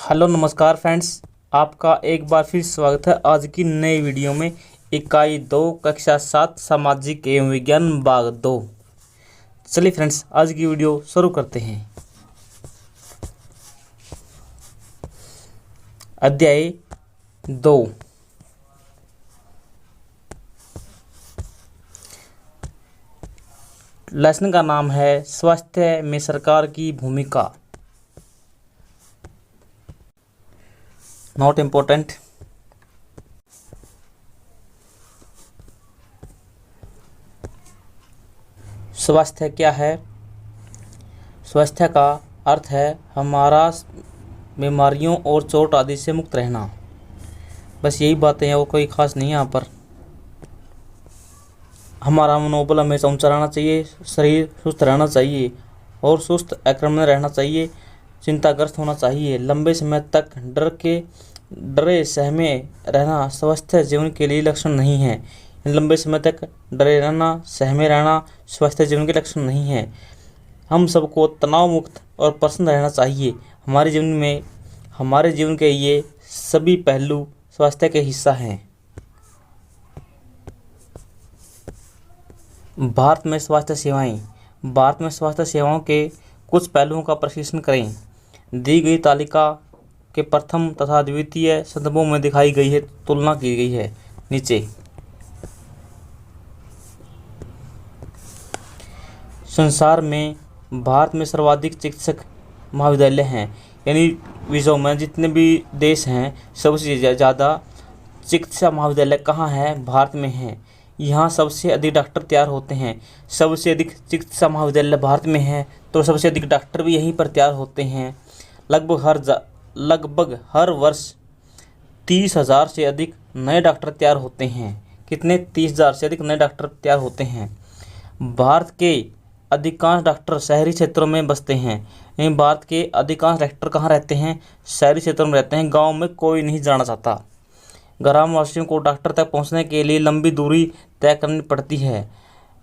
Hello नमस्कार friends, आपका एक बार फिर स्वागत है आज की नई वीडियो में। इकाई 2 कक्षा 7 सामाजिक एवं विज्ञान भाग 2। चलिए फ्रेंड्स, आज की वीडियो शुरू करते हैं। अध्याय 2। लेसन का नाम है स्वास्थ्य में सरकार की भूमिका। Not important. स्वास्थ्य क्या है? स्वास्थ्य का अर्थ है हमारा बीमारियों और चोट आदि से मुक्त रहना। बस यही बातें हैं और कोई खास नहीं है यहाँ पर। हमारा मनोबल हमेशा ऊंचा रहना चाहिए, शरीर सुस्त रहना चाहिए और सुस्त आक्रमण रहना चाहिए, चिंताग्रस्त होना चाहिए। लंबे समय तक डरे सहमे रहना स्वस्थ जीवन के लिए लक्षण नहीं है। लंबे समय तक डरे रहना, सहमे रहना स्वस्थ जीवन के लक्षण नहीं है। हम सबको तनाव मुक्त और प्रसन्न रहना चाहिए। हमारे जीवन के ये सभी पहलू स्वास्थ्य के हिस्सा हैं। भारत में स्वास्थ्य सेवाएं। भारत में स्वास्थ्य सेवाओं के कुछ पहलुओं का प्रशिक्षण करें। दी गई तालिका के प्रथम तथा द्वितीय संदर्भों में दिखाई गई है, तुलना की गई है नीचे। संसार में भारत में सर्वाधिक चिकित्सक महाविद्यालय हैं, यानी विश्व में जितने भी देश हैं सबसे ज़्यादा चिकित्सा महाविद्यालय कहाँ है? भारत में है। यहाँ सबसे अधिक डॉक्टर तैयार होते हैं। सबसे अधिक चिकित्सा महाविद्यालय भारत में है तो सबसे अधिक डॉक्टर भी यहीं पर तैयार होते हैं। लगभग हर वर्ष 30,000 से अधिक नए डॉक्टर तैयार होते हैं। कितने? 30,000 से अधिक नए डॉक्टर तैयार होते हैं। भारत के अधिकांश डॉक्टर शहरी क्षेत्रों में बसते हैं। भारत के अधिकांश डॉक्टर कहाँ रहते हैं? शहरी क्षेत्रों में रहते हैं। गांव में कोई नहीं जाना चाहता। ग्रामवासियों को डॉक्टर तक पहुंचने के लिए लंबी दूरी तय करनी पड़ती है।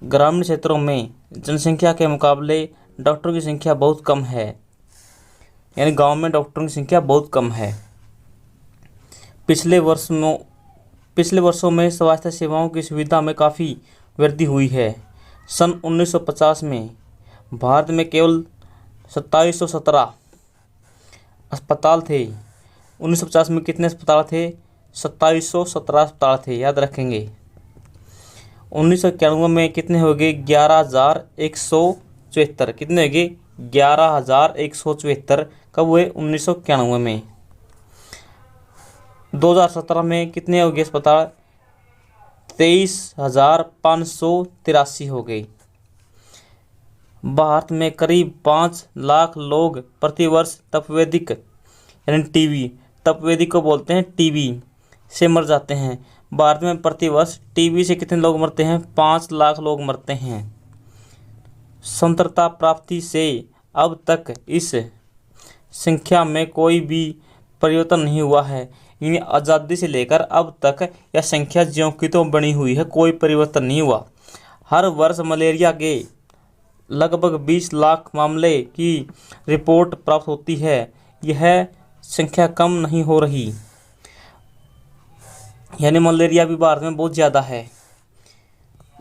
ग्रामीण क्षेत्रों में जनसंख्या के मुकाबले डॉक्टरों की संख्या बहुत कम है, यानी गांव में डॉक्टरों की संख्या बहुत कम है। पिछले वर्षों में स्वास्थ्य सेवाओं की सुविधा में काफ़ी वृद्धि हुई है। सन 1950 में भारत में केवल 2717 अस्पताल थे। 1950 में कितने अस्पताल थे? 2717 अस्पताल थे, याद रखेंगे। 1991 में कितने हो गए? 11,174। कितने हो गए? 11,174। कब हुए? 1991 में। 2017 में कितने हो गए अस्पताल? 23,583 हो गए। भारत में करीब 5 लाख लोग प्रतिवर्ष तपेदिक यानी टीबी, तपेदिक को बोलते हैं टीबी, से मर जाते हैं। भारत में प्रतिवर्ष टीबी से कितने लोग मरते हैं? 5 लाख लोग मरते हैं। स्वतंत्रता प्राप्ति से अब तक इस संख्या में कोई भी परिवर्तन नहीं हुआ है। यानी आज़ादी से लेकर अब तक यह संख्या ज्यों की त्यों बनी हुई है, कोई परिवर्तन नहीं हुआ। हर वर्ष मलेरिया के लगभग 20 लाख मामले की रिपोर्ट प्राप्त होती है। यह संख्या कम नहीं हो रही, यानी मलेरिया भी भारत में बहुत ज़्यादा है।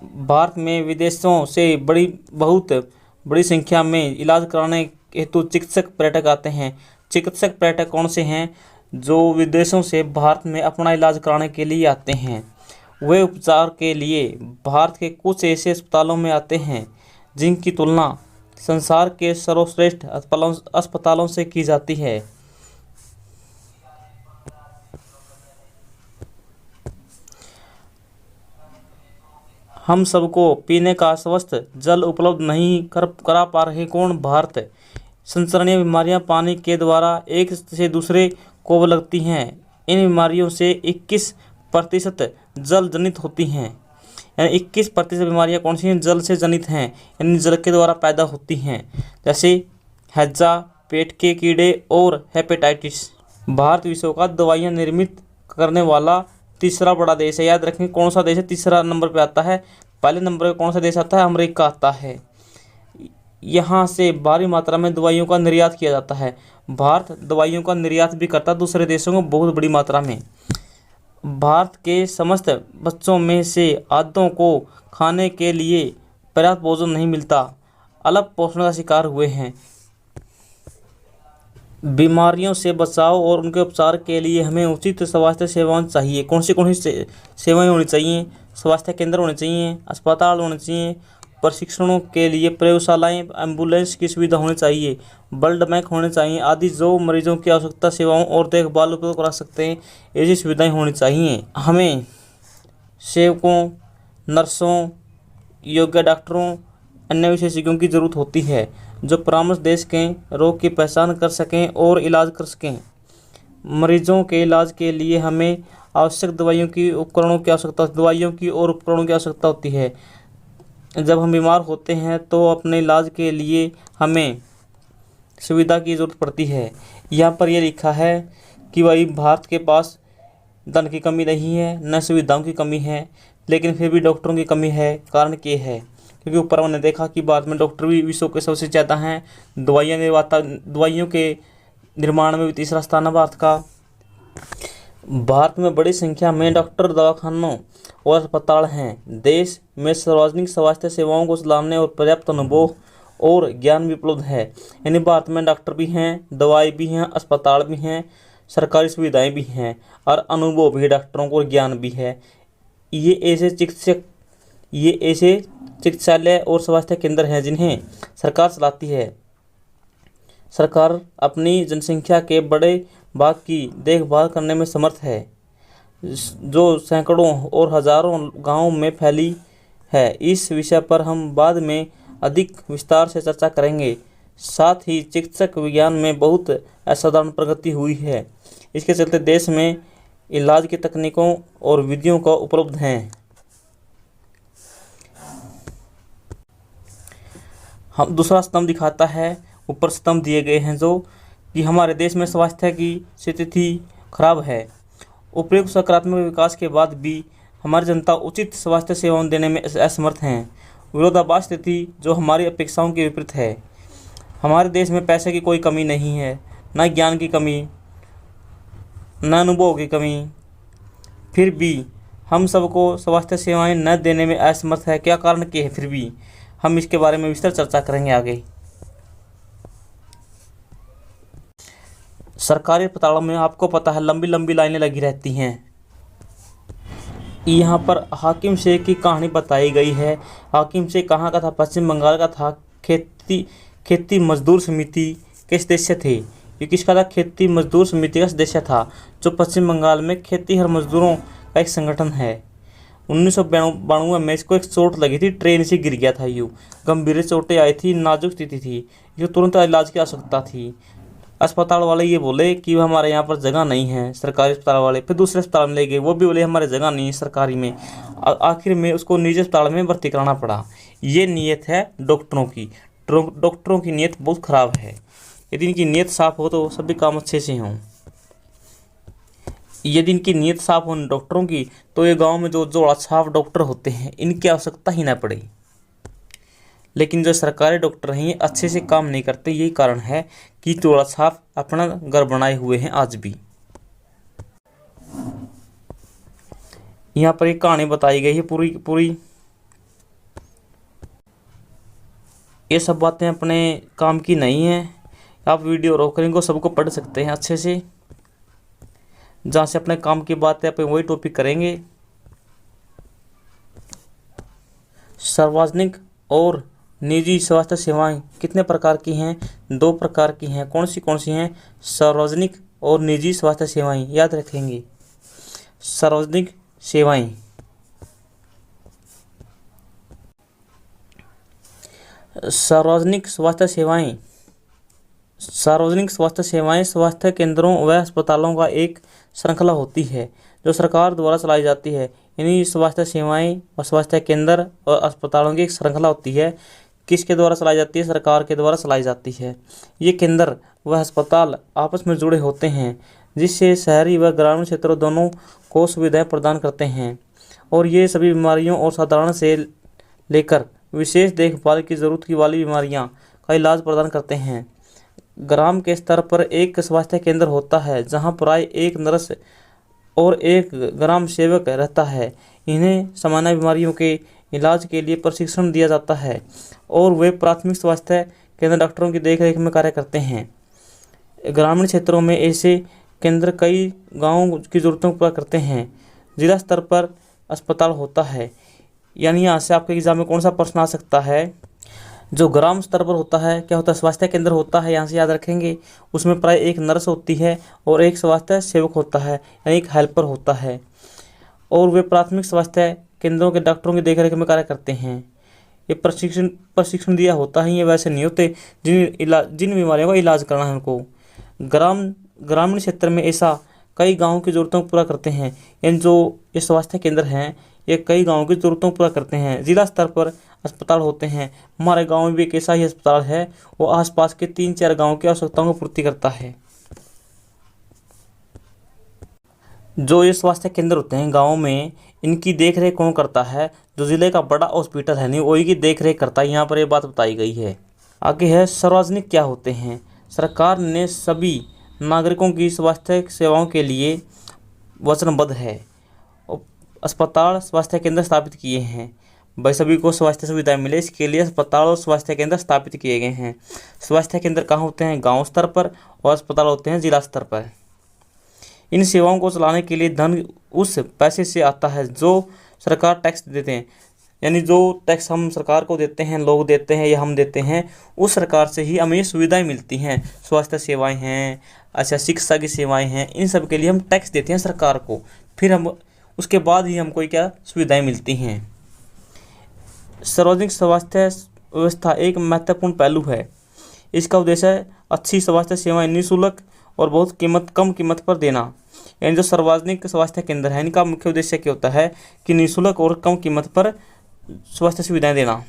भारत में विदेशों से बहुत बड़ी संख्या में इलाज कराने हेतु चिकित्सक पर्यटक आते हैं। चिकित्सक पर्यटक कौन से हैं? जो विदेशों से भारत में अपना इलाज कराने के लिए आते हैं। वे उपचार के लिए भारत के कुछ ऐसे अस्पतालों में आते हैं जिनकी तुलना संसार के सर्वश्रेष्ठ अस्पतालों से की जाती है। हम सबको पीने का स्वस्थ जल उपलब्ध नहीं करा पा रहे कौन? भारत। संसरणीय बीमारियां पानी के द्वारा एक से दूसरे को लगती हैं। इन बीमारियों से 21% जल जनित होती हैं। यानी 21% बीमारियां कौन सी हैं? जल से जनित हैं, यानी जल के द्वारा पैदा होती हैं, जैसे हैजा, पेट के कीड़े और हेपेटाइटिस। भारत विश्व का दवाइयाँ निर्मित करने वाला तीसरा बड़ा देश है। याद रखें कौन सा देश है? तीसरा नंबर पे आता है। पहले नंबर पे कौन सा देश आता है? अमेरिका आता है। यहाँ से भारी मात्रा में दवाइयों का निर्यात किया जाता है। भारत दवाइयों का निर्यात भी करता है दूसरे देशों को बहुत बड़ी मात्रा में। भारत के समस्त बच्चों में से आधों को खाने के लिए पर्याप्त भोजन नहीं मिलता, अलग पोषण का शिकार हुए हैं। बीमारियों से बचाव और उनके उपचार के लिए हमें उचित स्वास्थ्य सेवाएं चाहिए। कौन सी सेवाएं होनी चाहिए? स्वास्थ्य केंद्र होने चाहिए, अस्पताल होने चाहिए, प्रशिक्षणों के लिए प्रयोगशालाएं, एम्बुलेंस की सुविधा होनी चाहिए, ब्लड बैंक होने चाहिए आदि जो मरीजों की आवश्यकता सेवाओं और देखभाल उपयोग करा सकते हैं, ऐसी सुविधाएं होनी चाहिए। हमें सेवकों, नर्सों, योग्य डॉक्टरों, अन्य विशेषज्ञों की ज़रूरत होती है जो परामर्श दे सकें, रोग की पहचान कर सकें और इलाज कर सकें। मरीजों के इलाज के लिए हमें आवश्यक दवाइयों की और उपकरणों की आवश्यकता होती है। जब हम बीमार होते हैं तो अपने इलाज के लिए हमें सुविधा की ज़रूरत पड़ती है। यहाँ पर यह लिखा है कि भाई भारत के पास धन की कमी नहीं है, न सुविधाओं की कमी है, लेकिन फिर भी डॉक्टरों की कमी है। कारण क्या है? क्योंकि ऊपर हमने देखा कि भारत में डॉक्टर भी विश्व के सबसे ज़्यादा हैं। दवाइयों के निर्माण में भी तीसरा स्थान है भारत का। भारत में बड़ी संख्या में डॉक्टर, दवाखानों और अस्पताल हैं। देश में सार्वजनिक स्वास्थ्य सेवाओं को चलाने और पर्याप्त अनुभव और ज्ञान भी उपलब्ध है। यानी भारत में डॉक्टर भी हैं, दवाई भी हैं, अस्पताल भी हैं, सरकारी सुविधाएं भी हैं और अनुभव भी डॉक्टरों को और ज्ञान भी है। ये ऐसे चिकित्सालय और स्वास्थ्य केंद्र हैं जिन्हें सरकार चलाती है। सरकार अपनी जनसंख्या के बड़े भाग की देखभाल करने में समर्थ है, जो सैकड़ों और हजारों गांवों में फैली है। इस विषय पर हम बाद में अधिक विस्तार से चर्चा करेंगे। साथ ही चिकित्सक विज्ञान में बहुत असाधारण प्रगति हुई है। इसके चलते देश में इलाज की तकनीकों और विधियों का उपलब्ध हैं। हम दूसरा स्तंभ दिखाता है, ऊपर स्तंभ दिए गए हैं जो कि हमारे देश में स्वास्थ्य की स्थिति खराब है। उपयुक्त सकारात्मक विकास के बाद भी हमारी जनता उचित स्वास्थ्य सेवाएं देने में असमर्थ हैं। विरोधाभास स्थिति जो हमारी अपेक्षाओं के विपरीत है। हमारे देश में पैसे की कोई कमी नहीं है, न ज्ञान की कमी, न अनुभव की कमी, फिर भी हम सबको स्वास्थ्य सेवाएं न देने में असमर्थ है। क्या कारण क्या है? फिर भी हम इसके बारे में विस्तार चर्चा करेंगे आगे। सरकारी अस्पतालों में आपको पता है लंबी लंबी लाइनें लगी रहती हैं। यहाँ पर हाकिम शेख की कहानी बताई गई है। हाकिम शेख कहाँ का था? पश्चिम बंगाल का था। खेती मजदूर समिति के सदस्य थे। ये किसका था? खेती मजदूर समिति का सदस्य था, जो पश्चिम बंगाल में खेतीहर मजदूरों का एक संगठन है। 1992 में इसको एक चोट लगी थी, ट्रेन से गिर गया था। यूँ गंभीर चोटें आई थी, नाजुक स्थिति थी, जो तुरंत इलाज की आवश्यकता थी। अस्पताल वाले ये बोले कि हमारे यहाँ पर जगह नहीं है, सरकारी अस्पताल वाले। फिर दूसरे अस्पताल में ले गए, वो भी बोले हमारे जगह नहीं है सरकारी में। आखिर में उसको निजी अस्पताल में भर्ती कराना पड़ा। ये नीयत है डॉक्टरों की। डॉक्टरों की नीयत बहुत ख़राब है। यदि इनकी नीयत साफ़ हो तो सभी काम अच्छे से हों। यदि इनकी नीयत साफ़ हो डॉक्टरों की, तो ये गाँव में जो जोड़ा छाप डॉक्टर होते हैं, इनकी आवश्यकता ही ना पड़े। लेकिन जो सरकारी डॉक्टर हैं ये अच्छे से काम नहीं करते। यही कारण है कि जोड़ा छाप अपना घर बनाए हुए हैं आज भी। यहाँ पर एक कहानी बताई गई है पूरी। ये सब बातें अपने काम की नहीं है। आप वीडियो रोक कर इनको सबको पढ़ सकते हैं अच्छे से। जहाँ से अपने काम की बातें अपन वही टॉपिक करेंगे। सार्वजनिक और निजी स्वास्थ्य सेवाएं कितने प्रकार की हैं? 2 प्रकार की हैं। कौन सी हैं? सार्वजनिक और निजी स्वास्थ्य सेवाएं। याद रखेंगे, सार्वजनिक सेवाएं। सार्वजनिक स्वास्थ्य सेवाएं स्वास्थ्य केंद्रों व अस्पतालों का एक श्रृंखला होती है जो सरकार द्वारा चलाई जाती है। यानी स्वास्थ्य सेवाएं और स्वास्थ्य केंद्र और अस्पतालों की एक श्रृंखला होती है। किसके द्वारा चलाई जाती है? सरकार के द्वारा चलाई जाती है। ये केंद्र व अस्पताल आपस में जुड़े होते हैं, जिससे शहरी व ग्रामीण क्षेत्रों दोनों को सुविधाएं प्रदान करते हैं। और ये सभी बीमारियों और साधारण से लेकर विशेष देखभाल की ज़रूरत की वाली बीमारियां का इलाज प्रदान करते हैं। ग्राम के स्तर पर एक स्वास्थ्य केंद्र होता है जहां प्राय एक नर्स और एक ग्राम सेवक रहता है। इन्हें सामान्य बीमारियों के इलाज के लिए प्रशिक्षण दिया जाता है और वे प्राथमिक स्वास्थ्य केंद्र डॉक्टरों की देखरेख में कार्य करते हैं। ग्रामीण क्षेत्रों में ऐसे केंद्र कई गांवों की ज़रूरतों को पूरा करते हैं। जिला स्तर पर अस्पताल होता है, यानी यहाँ से आपके एग्जाम में कौन सा प्रश्न आ सकता है। जो ग्राम स्तर पर होता है, क्या होता है, स्वास्थ्य केंद्र होता है, यहाँ से याद रखेंगे। उसमें प्राय एक नर्स होती है और एक स्वास्थ्य सेवक होता है, यानी एक हेल्पर होता है, और वे प्राथमिक स्वास्थ्य केंद्रों के डॉक्टरों की देखरेख में कार्य करते हैं। ये प्रशिक्षण दिया होता है, ये वैसे नहीं होते जिन बीमारियों का इलाज करना है उनको। ग्रामीण क्षेत्र में ऐसा कई गाँव की ज़रूरतों को पूरा करते हैं, यानी जो ये स्वास्थ्य केंद्र हैं ये कई गाँव की ज़रूरतों को पूरा करते हैं। जिला स्तर पर अस्पताल होते हैं। हमारे गांव में भी एक ऐसा ही अस्पताल है, वो आसपास के 3-4 गांव की आवश्यकताओं को पूर्ति करता है। जो ये स्वास्थ्य केंद्र होते हैं गाँव में, इनकी देखरेख कौन करता है, जो जिले का बड़ा हॉस्पिटल है नहीं वही की देखरेख करता है। यहाँ पर ये बात बताई गई है। आगे है सार्वजनिक क्या होते हैं। सरकार ने सभी नागरिकों की स्वास्थ्य सेवाओं के लिए वचनबद्ध है। अस्पताल स्वास्थ्य केंद्र स्थापित किए हैं, भाई सभी को स्वास्थ्य सुविधाएं मिले इसके लिए अस्पताल और स्वास्थ्य केंद्र स्थापित किए गए हैं। स्वास्थ्य केंद्र कहाँ होते हैं, गांव स्तर पर, और अस्पताल होते हैं जिला स्तर पर। इन सेवाओं को चलाने के लिए धन उस पैसे से आता है जो सरकार टैक्स देते हैं, यानी जो टैक्स हम सरकार को देते हैं, लोग देते हैं या हम देते हैं, उस सरकार से ही हमें ये सुविधाएं मिलती हैं। स्वास्थ्य सेवाएं हैं, अच्छा शिक्षा की सेवाएं हैं, इन सब के लिए हम टैक्स देते हैं सरकार को, फिर हम उसके बाद ही हमको क्या सुविधाएं मिलती हैं। सार्वजनिक स्वास्थ्य व्यवस्था एक महत्वपूर्ण पहलू है। इसका उद्देश्य अच्छी स्वास्थ्य सेवाएं निःशुल्क और बहुत कम कीमत पर देना। यानी जो सार्वजनिक स्वास्थ्य केंद्र है, इनका मुख्य उद्देश्य क्या होता है कि निःशुल्क और कम कीमत पर स्वास्थ्य सुविधाएं देना।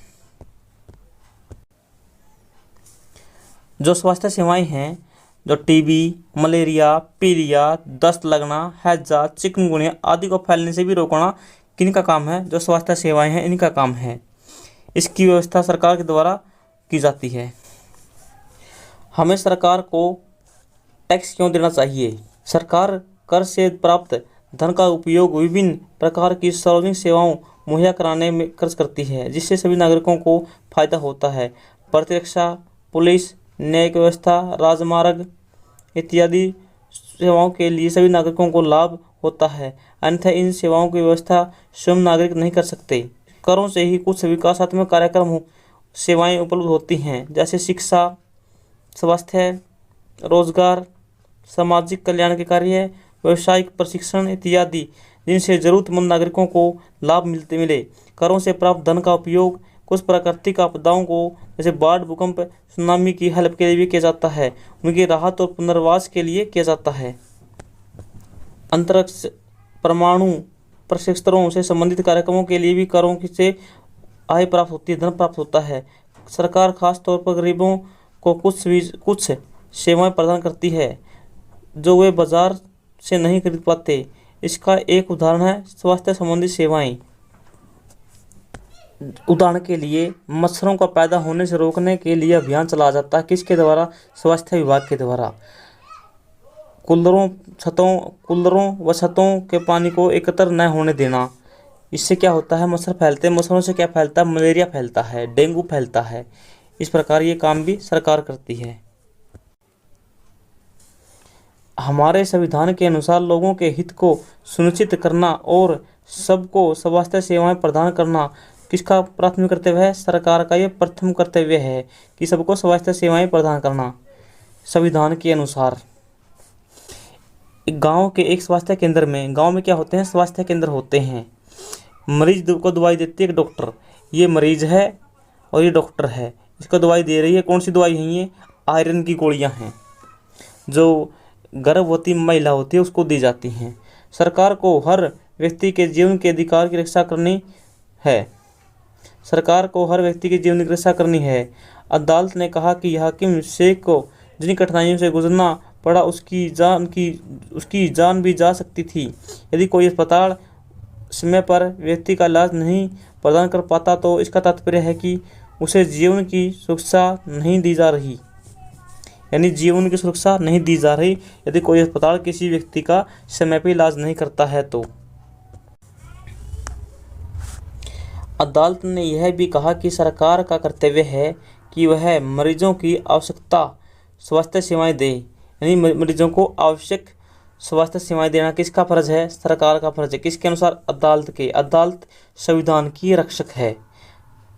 जो स्वास्थ्य सेवाएं हैं, जो टीबी, मलेरिया, पीलिया, दस्त लगना, हैजा, चिकनगुनिया आदि को फैलने से भी रोकना किनका काम है, जो स्वास्थ्य सेवाएं हैं इनका काम है। इसकी व्यवस्था सरकार के द्वारा की जाती है। हमें सरकार को टैक्स क्यों देना चाहिए। सरकार कर से प्राप्त धन का उपयोग विभिन्न प्रकार की सार्वजनिक सेवाओं मुहैया कराने में खर्च करती है, जिससे सभी नागरिकों को फायदा होता है। प्रतिरक्षा, पुलिस, न्यायिक व्यवस्था, राजमार्ग इत्यादि सेवाओं के लिए सभी नागरिकों को लाभ होता है, अन्यथा इन सेवाओं की व्यवस्था स्वयं नागरिक नहीं कर सकते। करों से ही कुछ विकासात्मक कार्यक्रम सेवाएं उपलब्ध होती हैं, जैसे शिक्षा, स्वास्थ्य, रोजगार, सामाजिक कल्याण के कार्य, व्यावसायिक प्रशिक्षण इत्यादि, जिनसे जरूरतमंद नागरिकों को लाभ मिले। करों से प्राप्त धन का उपयोग कुछ प्राकृतिक आपदाओं को, जैसे बाढ़, भूकंप, सुनामी की हेल्प के लिए भी किया जाता है, उनकी राहत और पुनर्वास के लिए किया जाता है। अंतरिक्ष, परमाणु प्रक्षेपणों से संबंधित कार्यक्रमों के लिए भी करों से आय प्राप्त होती है, धन प्राप्त होता है। सरकार खास तौर पर गरीबों को कुछ सेवाएं प्रदान करती है जो वे बाजार से नहीं खरीद पाते। इसका एक उदाहरण है स्वास्थ्य संबंधी सेवाएं। उदाहरण के लिए मच्छरों का पैदा होने से रोकने के लिए अभियान चलाया जाता है, किसके द्वारा, स्वास्थ्य विभाग के द्वारा। कूलरों व छतों के पानी को एकत्र न होने देना, इससे क्या होता है, मच्छर फैलते हैं। मच्छरों से क्या फैलता है, मलेरिया फैलता है, डेंगू फैलता है। इस प्रकार ये काम भी सरकार करती है। हमारे संविधान के अनुसार लोगों के हित को सुनिश्चित करना और सबको स्वास्थ्य सेवाएं प्रदान करना किसका प्राथमिक कर्तव्य है, सरकार का ये प्रथम कर्तव्य है कि सबको स्वास्थ्य सेवाएं प्रदान करना संविधान के अनुसार। गांव के एक स्वास्थ्य केंद्र में, गांव में क्या होते हैं, स्वास्थ्य केंद्र होते हैं। मरीज को दवाई देती है एक डॉक्टर, ये मरीज है और ये डॉक्टर है, इसको दवाई दे रही है। कौन सी दवाई है ये, आयरन की गोलियां हैं जो गर्भवती महिला होती है उसको दी जाती हैं। सरकार को हर व्यक्ति के जीवन के अधिकार की रक्षा करनी है। सरकार को हर व्यक्ति के जीवन की रक्षा करनी है। अदालत ने कहा कि हाकिम शेख को जिन कठिनाइयों से गुजरना पड़ा उसकी जान भी जा सकती थी। यदि कोई अस्पताल समय पर व्यक्ति का इलाज नहीं प्रदान कर पाता तो इसका तात्पर्य है कि उसे जीवन की सुरक्षा नहीं दी जा रही, यानी जीवन की सुरक्षा नहीं दी जा रही यदि कोई अस्पताल किसी व्यक्ति का समय पर इलाज नहीं करता है तो। अदालत ने यह भी कहा कि सरकार का कर्तव्य है कि वह मरीजों की आवश्यकता स्वास्थ्य सेवाएं दे, यानी मरीजों को आवश्यक स्वास्थ्य सेवाएं देना किसका फर्ज है? सरकार का फर्ज है। किसके अनुसार? अदालत के। अदालत संविधान की रक्षक है,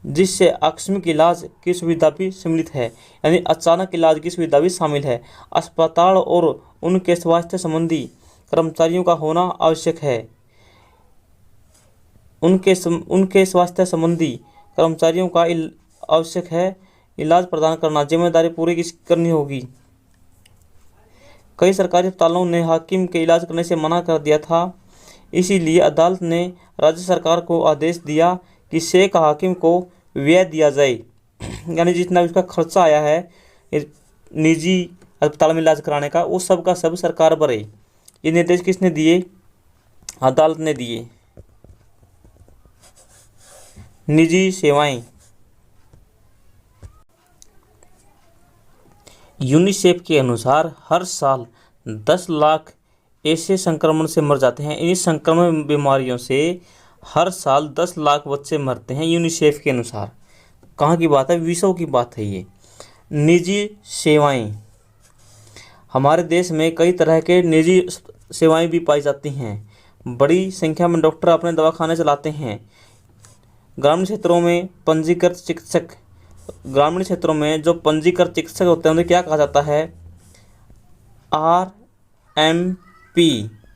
जिससे आकस्मिक इलाज की सुविधा भी सम्मिलित है, यानी अचानक इलाज की सुविधा भी शामिल है। अस्पताल और उनके स्वास्थ्य संबंधी कर्मचारियों का होना आवश्यक है। उनके स्वास्थ्य संबंधी कर्मचारियों का आवश्यक है इलाज प्रदान करना, जिम्मेदारी पूरी करनी होगी। कई सरकारी अस्पतालों ने हाकिम के इलाज करने से मना कर दिया था, इसीलिए अदालत ने राज्य सरकार को आदेश दिया कि शेख हाकिम को व्यय दिया जाए, यानी जितना उसका खर्चा आया है निजी अस्पताल में इलाज कराने का, वो सब का सब सरकार भरे। ये निर्देश किसने दिए? अदालत ने दिए। निजी सेवाएं। यूनिसेफ के अनुसार हर साल 10 लाख ऐसे संक्रमण से मर जाते हैं। इन संक्रमण बीमारियों से हर साल 10 लाख बच्चे मरते हैं यूनिसेफ के अनुसार। कहाँ की बात है? विश्व की बात है ये। निजी सेवाएं। हमारे देश में कई तरह के निजी सेवाएं भी पाई जाती हैं। बड़ी संख्या में डॉक्टर अपने दवाखाने चलाते हैं। ग्रामीण क्षेत्रों में पंजीकृत चिकित्सक, ग्रामीण क्षेत्रों में जो पंजीकृत चिकित्सक होते हैं उन्हें क्या कहा जाता है? RMP।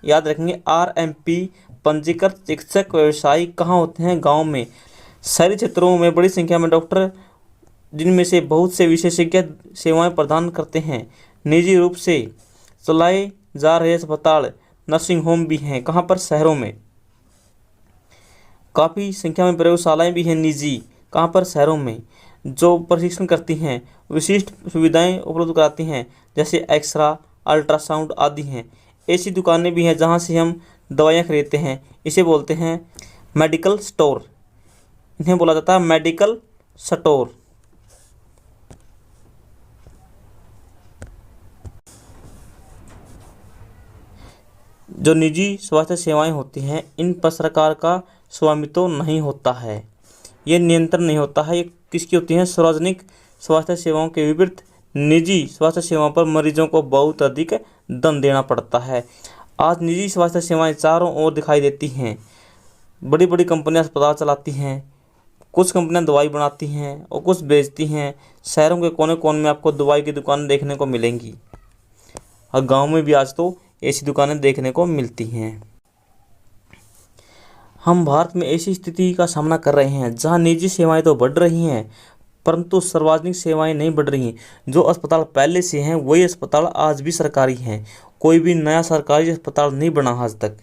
याद रखेंगे, RMP। पंजीकृत चिकित्सक व्यवसायी कहाँ होते हैं? गांव में। शहरी क्षेत्रों में बड़ी संख्या में डॉक्टर, जिनमें से बहुत से विशेषज्ञ सेवाएं प्रदान करते हैं। निजी रूप से चलाए जा रहे अस्पताल, नर्सिंग होम भी हैं। कहाँ पर? शहरों में। काफ़ी संख्या में प्रयोगशालाएं भी हैं निजी। कहाँ पर? शहरों में, जो प्रशिक्षण करती हैं, विशिष्ट सुविधाएं उपलब्ध कराती हैं, जैसे एक्सरा, अल्ट्रासाउंड आदि हैं। ऐसी दुकानें भी हैं जहां से हम दवाइयां खरीदते हैं। इसे बोलते हैं मेडिकल स्टोर। इन्हें बोला जाता है मेडिकल स्टोर। जो निजी स्वास्थ्य सेवाएं होती हैं, इन पर सरकार का स्वामित्व नहीं होता है, ये नियंत्रण नहीं होता है। ये किसकी होती हैं? सार्वजनिक स्वास्थ्य सेवाओं के विपरीत निजी स्वास्थ्य सेवाओं पर मरीजों को बहुत अधिक धन देना पड़ता है। आज निजी स्वास्थ्य सेवाएं चारों ओर दिखाई देती हैं। बड़ी बड़ी कंपनियां अस्पताल चलाती हैं, कुछ कंपनियां दवाई बनाती हैं और कुछ बेचती हैं। शहरों के कोने कोने में आपको दवाई की दुकान देखने को मिलेंगी, और गाँव में भी आज तो ऐसी दुकानें देखने को मिलती हैं। हम भारत में ऐसी स्थिति का सामना कर रहे हैं जहां निजी सेवाएं तो बढ़ रही हैं, परंतु सार्वजनिक सेवाएं नहीं बढ़ रही। जो अस्पताल पहले से हैं वही अस्पताल आज भी सरकारी हैं। कोई भी नया सरकारी अस्पताल नहीं बना आज तक।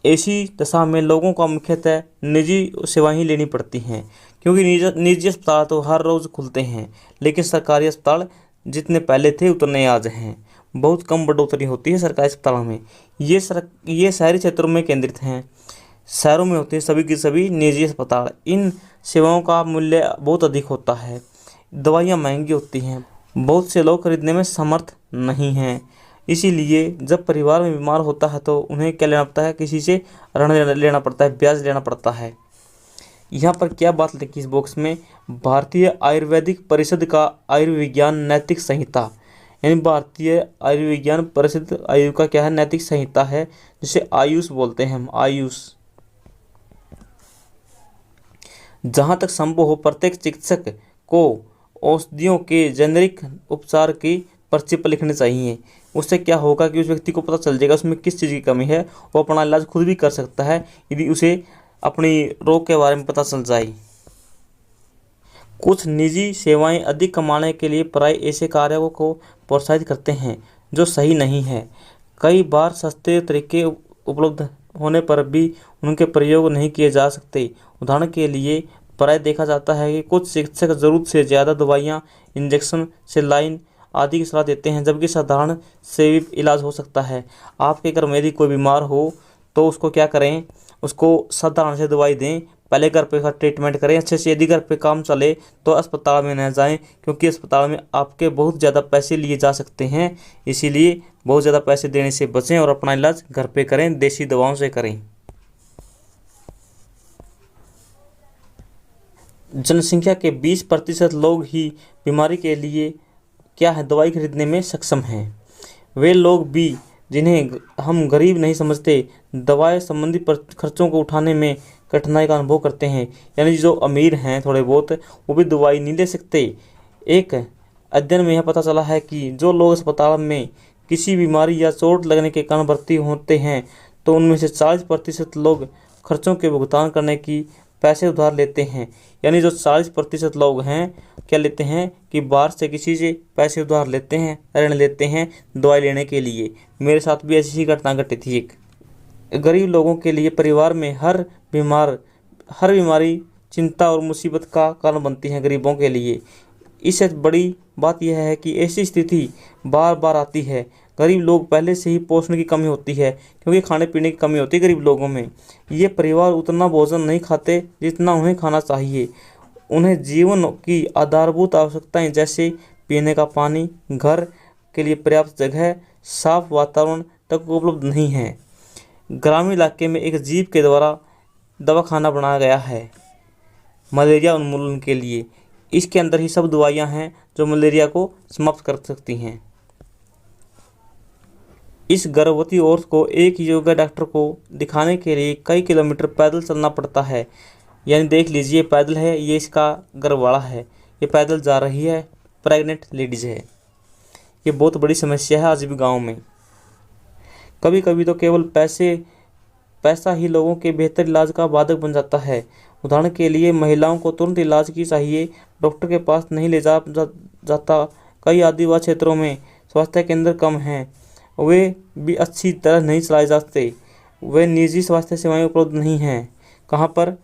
ऐसी दशा में लोगों को मुख्यतः निजी सेवाएं ही लेनी पड़ती हैं, क्योंकि निजी अस्पताल तो हर रोज़ खुलते हैं, लेकिन सरकारी अस्पताल जितने पहले थे उतने आज हैं। बहुत कम बढ़ोतरी होती है सरकारी अस्पतालों में। ये शहरी क्षेत्रों में केंद्रित हैं। शहरों में होते हैं सभी के सभी निजी अस्पताल। इन सेवाओं का मूल्य बहुत अधिक होता है, दवाइयाँ महंगी होती हैं, बहुत से लोग खरीदने में समर्थ नहीं हैं। इसीलिए जब परिवार में बीमार होता है तो उन्हें क्या लेना पड़ता है? किसी से ऋण लेना पड़ता है, ब्याज लेना पड़ता है। यहाँ पर क्या बात लिखी इस बॉक्स में? भारतीय आयुर्वेदिक परिषद का आयुर्विज्ञान नैतिक संहिता, यानी भारतीय आयुर्विज्ञान परिषद आयु का क्या है? नैतिक संहिता है, जिसे आयुष बोलते हैं हम, आयुष। जहाँ तक संभव हो प्रत्येक चिकित्सक को औषधियों के जेनेरिक उपचार की पर्ची पर लिखने चाहिए। उससे क्या होगा कि उस व्यक्ति को पता चल जाएगा उसमें किस चीज़ की कमी है, वो अपना इलाज खुद भी कर सकता है यदि उसे अपनी रोग के बारे में पता चल जाए। कुछ निजी सेवाएं अधिक कमाने के लिए प्राय ऐसे कार्यों को प्रोत्साहित करते हैं जो सही नहीं है। कई बार सस्ते तरीके उपलब्ध होने पर भी उनके प्रयोग नहीं किए जा सकते। उदाहरण के लिए प्राय देखा जाता है कि कुछ चिकित्सक ज़रूरत से ज़्यादा दवाइयाँ, इंजेक्शन, सेलाइन आदि की सलाह देते हैं, जबकि साधारण से भी इलाज हो सकता है। आपके घर में यदि कोई बीमार हो तो उसको क्या करें? उसको साधारण से दवाई दें, पहले घर पे ट्रीटमेंट करें अच्छे से। यदि घर पे काम चले तो अस्पताल में न जाएं, क्योंकि अस्पताल में आपके बहुत ज़्यादा पैसे लिए जा सकते हैं। इसीलिए बहुत ज़्यादा पैसे देने से बचें और अपना इलाज घर पे करें, देसी दवाओं से करें। जनसंख्या के 20% लोग ही बीमारी के लिए क्या है दवाई खरीदने में सक्षम हैं। वे लोग भी जिन्हें हम गरीब नहीं समझते दवाई संबंधी खर्चों को उठाने में कठिनाई का अनुभव करते हैं। यानी जो अमीर हैं थोड़े बहुत, वो भी दवाई नहीं ले सकते। एक अध्ययन में यह पता चला है कि जो लोग अस्पताल में किसी बीमारी या चोट लगने के कारण भर्ती होते हैं तो उनमें से 40% लोग खर्चों के भुगतान करने की पैसे उधार लेते हैं। यानी जो 40% लोग हैं क्या लेते हैं कि बाहर से किसी से पैसे उधार लेते हैं, ऋण लेते हैं दवाई लेने के लिए। मेरे साथ भी ऐसी ही घटना घटी थी। एक गरीब लोगों के लिए परिवार में हर बीमारी चिंता और मुसीबत का कारण बनती है गरीबों के लिए। इससे बड़ी बात यह है कि ऐसी स्थिति बार बार आती है। गरीब लोग पहले से ही पोषण की कमी होती है, क्योंकि खाने पीने की कमी होती है गरीब लोगों में। ये परिवार उतना भोजन नहीं खाते जितना उन्हें खाना चाहिए। उन्हें जीवन की आधारभूत आवश्यकताएं जैसे पीने का पानी, घर के लिए पर्याप्त जगह, साफ वातावरण तक उपलब्ध नहीं है। ग्रामीण इलाके में एक जीव के द्वारा दवाखाना बनाया गया है मलेरिया उन्मूलन के लिए। इसके अंदर ही सब दवाइयां हैं जो मलेरिया को समाप्त कर सकती हैं। इस गर्भवती औरत को एक योग्य डॉक्टर को दिखाने के लिए कई किलोमीटर पैदल चलना पड़ता है। यानी देख लीजिए पैदल है, ये इसका गर्भवाड़ा है, ये पैदल जा रही है, प्रेग्नेंट लेडीज है। ये बहुत बड़ी समस्या है आज भी गाँव में। कभी कभी तो केवल पैसा ही लोगों के बेहतर इलाज का बाधक बन जाता है। उदाहरण के लिए महिलाओं को तुरंत इलाज की चाहिए, डॉक्टर के पास नहीं ले जाता। कई आदिवासी क्षेत्रों में स्वास्थ्य केंद्र कम हैं, वे भी अच्छी तरह नहीं चलाए जाते। वे निजी स्वास्थ्य सेवाएं उपलब्ध नहीं हैं। कहाँ पर?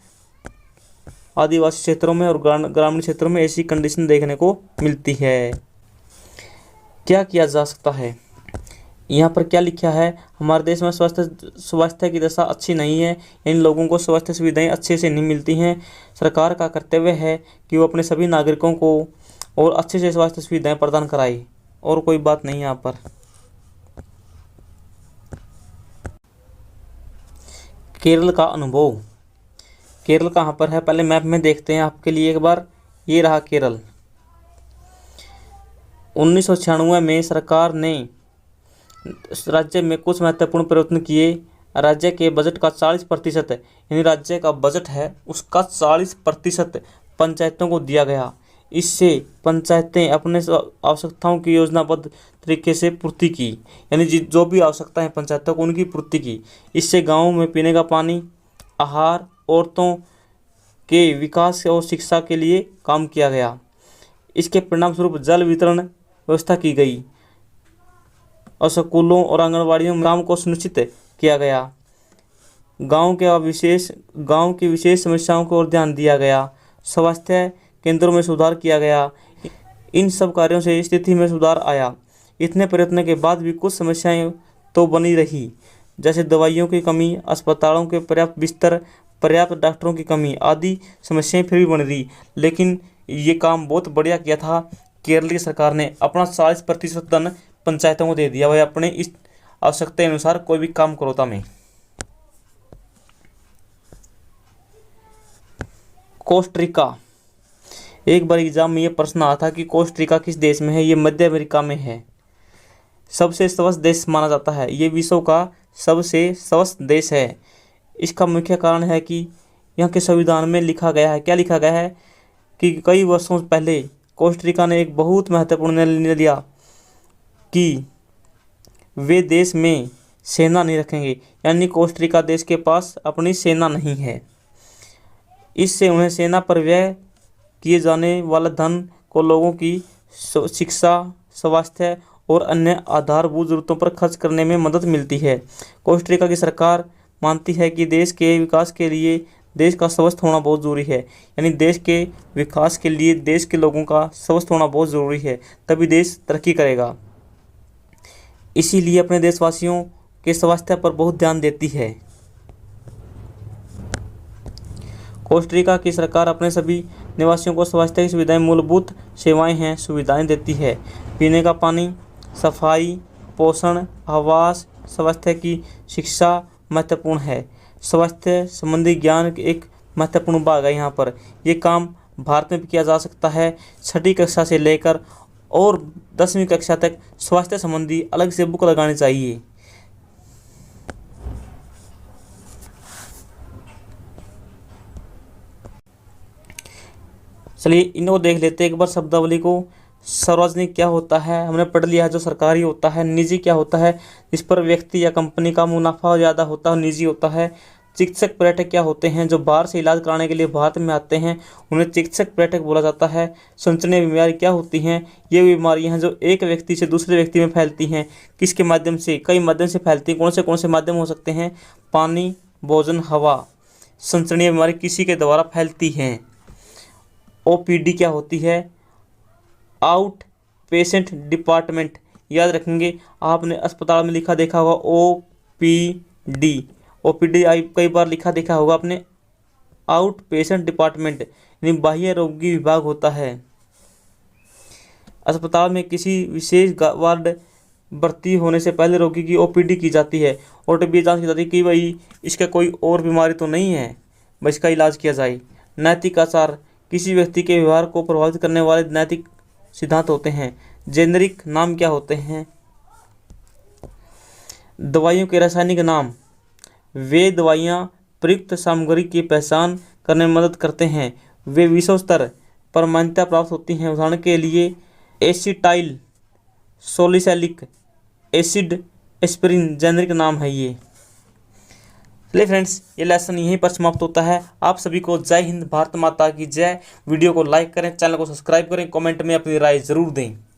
आदिवासी क्षेत्रों में और ग्रामीण क्षेत्रों में ऐसी कंडीशन देखने को मिलती है। क्या किया जा सकता है? यहाँ पर क्या लिखा है, हमारे देश में स्वास्थ्य की दशा अच्छी नहीं है। इन लोगों को स्वास्थ्य सुविधाएं अच्छे से नहीं मिलती हैं। सरकार का कर्तव्य है कि वो अपने सभी नागरिकों को और अच्छे से स्वास्थ्य सुविधाएं प्रदान कराए, और कोई बात नहीं। यहाँ पर केरल का अनुभव। केरल कहाँ पर है पहले मैप में देखते हैं आपके लिए एक बार। ये रहा केरल। 1996 में सरकार ने राज्य में कुछ महत्वपूर्ण परिवर्तन किए। राज्य के बजट का 40%, यानी राज्य का बजट है उसका 40% पंचायतों को दिया गया। इससे पंचायतें अपने आवश्यकताओं की योजनाबद्ध तरीके से पूर्ति की, यानी जो भी आवश्यकता है पंचायतों को उनकी पूर्ति की। इससे गाँव में पीने का पानी, आहार, औरतों के विकास और शिक्षा के लिए काम किया गया। इसके परिणाम स्वरूप जल वितरण व्यवस्था की गई और स्कूलों और आंगनबाड़ियों में काम को सुनिश्चित किया गया। गांव की विशेष समस्याओं को और ध्यान दिया गया। स्वास्थ्य केंद्रों में सुधार किया गया। इन सब कार्यों से स्थिति में सुधार आया। इतने प्रयत्न के बाद भी कुछ समस्याएं तो बनी रही, जैसे दवाइयों की कमी, अस्पतालों के पर्याप्त बिस्तर, पर्याप्त डॉक्टरों की कमी आदि समस्याएं फिर भी बन रही। लेकिन ये काम बहुत बढ़िया किया था केरल की सरकार ने। अपना 40% धन पंचायतों को दे दिया, भाई अपने इस आवश्यकता अनुसार कोई भी काम करो। में कोस्टरिका। एक बार एग्जाम में ये प्रश्न आया था कि कोस्टरिका किस देश में है। ये मध्य अमेरिका में है। सबसे स्वस्थ देश माना जाता है। ये विश्व का सबसे स्वस्थ देश है। इसका मुख्य कारण है कि यहाँ के संविधान में लिखा गया है, क्या लिखा गया है कि कई वर्षों पहले कोस्टरिका ने एक बहुत महत्वपूर्ण निर्णय लिया कि वे देश में सेना नहीं रखेंगे। यानी कोस्टरिका देश के पास अपनी सेना नहीं है। इससे उन्हें सेना पर व्यय किए जाने वाला धन को लोगों की शिक्षा, स्वास्थ्य और अन्य आधारभूत जरूरतों पर खर्च करने में मदद मिलती है। कोस्टरिका की सरकार मानती है कि देश के विकास के लिए देश का स्वस्थ होना बहुत ज़रूरी है। यानी देश के विकास के लिए देश के लोगों का स्वस्थ होना बहुत ज़रूरी है, तभी देश तरक्की करेगा। इसीलिए अपने देशवासियों के स्वास्थ्य पर बहुत ध्यान देती है। कोस्टारिका की सरकार अपने सभी निवासियों को स्वास्थ्य की सुविधाएं, मूलभूत सेवाएं हैं सुविधाएं देती है। पीने का पानी, सफाई, पोषण, आवास, स्वास्थ्य की शिक्षा महत्वपूर्ण है। स्वास्थ्य संबंधी ज्ञान एक महत्वपूर्ण भाग है यहाँ पर। ये काम भारत में भी किया जा सकता है। छठी कक्षा से लेकर और 10वीं कक्षा तक स्वास्थ्य संबंधी अलग से बुक लगानी चाहिए। चलिए इनको देख लेते हैं एक बार शब्दावली को। सार्वजनिक क्या होता है, हमने पढ़ लिया है जो सरकारी होता है। निजी क्या होता है, जिस पर व्यक्ति या कंपनी का मुनाफा ज़्यादा होता है, निजी होता है। चिकित्सक पर्यटक क्या होते हैं, जो बाहर से इलाज कराने के लिए भारत में आते हैं, उन्हें चिकित्सक पर्यटक बोला जाता है। संचरणीय बीमारी क्या होती हैं, ये बीमारियां हैं जो एक व्यक्ति से दूसरे व्यक्ति में फैलती हैं। किसके माध्यम से, कई माध्यम से फैलती हैं। कौन से माध्यम हो सकते हैं, पानी, भोजन, हवा। संचरणीय बीमारी किसी के द्वारा फैलती हैं। ओपीडी क्या होती है, आउट पेशेंट डिपार्टमेंट। याद रखेंगे, आपने अस्पताल में लिखा देखा होगा ओपीडी। ओपीडी कई बार लिखा देखा होगा आपने। आउट पेशेंट डिपार्टमेंट यानी बाह्य रोगी विभाग होता है। अस्पताल में किसी विशेष वार्ड भर्ती होने से पहले रोगी की ओपीडी की जाती है और तब ये जांच की जाती है कि भाई इसका कोई और बीमारी तो नहीं है, बस इसका इलाज किया जाए। नैतिक आचार किसी व्यक्ति के व्यवहार को प्रभावित करने वाले नैतिक सिद्धांत होते हैं। जेनरिक नाम क्या होते हैं, दवाइयों के रासायनिक नाम। वे दवाइयाँ प्रयुक्त सामग्री की पहचान करने में मदद करते हैं। वे विश्व स्तर पर मान्यता प्राप्त होती हैं। उदाहरण के लिए acetyl salicylic acid, aspirin generic नाम है ये। चलिए फ्रेंड्स, ये लेसन यहीं पर समाप्त होता है। आप सभी को जय हिंद, भारत माता की जय। वीडियो को लाइक करें, चैनल को सब्सक्राइब करें, कमेंट में अपनी राय ज़रूर दें।